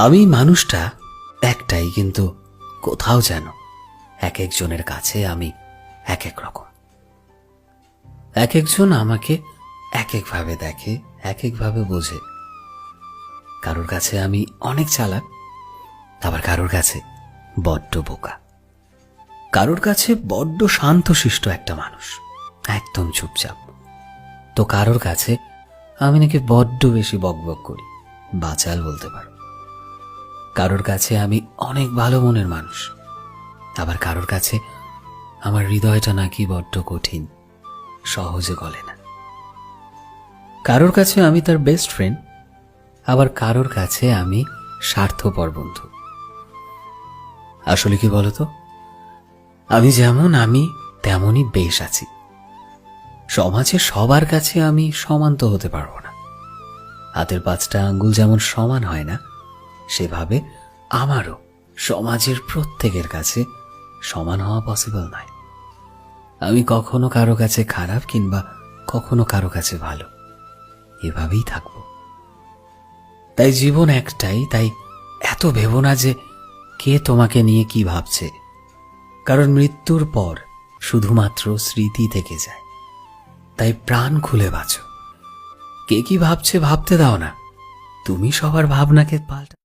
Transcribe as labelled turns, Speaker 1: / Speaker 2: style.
Speaker 1: আমি মানুষটা একটাই, কিন্তু কোথাও যেন এক একজনের কাছে আমি এক এক রকম। এক একজন আমাকে এক একভাবে দেখে, এক একভাবে বোঝে। কারোর কাছে আমি অনেক চালাক, আবার কারোর কাছে বড্ড বোকা। কারোর কাছে বড্ড শান্তশিষ্ট একটা মানুষ, একদম চুপচাপ। তো কারোর কাছে আমি নাকি বড্ড বেশি বকবক করি, বাচাল বলতে পারো। কারোর কাছে আমি অনেক ভালো মনের মানুষ, আবার কারোর কাছে আমার হৃদয়টা নাকি বড্ড কঠিন, সহজে গলে না। কারোর কাছে আমি তার বেস্ট ফ্রেন্ড, আবার কারোর কাছে আমি স্বার্থপর বন্ধু। আসলে কি বলতো, আমি যেমন আমি তেমনই বেশ আছি। সমাজে সবার কাছে আমি সমান তো হতে পারবো না। হাতের 5টা আঙ্গুল যেমন সমান হয় না, সেভাবে আমারও সমাজের প্রত্যেকের কাছে সমান হওয়া পসিবল নয়। আমি কখনো কারো কাছে খারাপ, কিংবা কখনো কারো কাছে ভালো, এভাবেই থাকবো। তাই জীবন একটাই, তাই এত ভেবো না যে কে তোমাকে নিয়ে কি ভাবছে, কারণ মৃত্যুর পর শুধুমাত্র স্মৃতি থেকে যায়। তাই প্রাণ খুলে বাঁচো। কে কি ভাবছে ভাবতে দাও না, তুমি সবার ভাবনাকে পাল্টা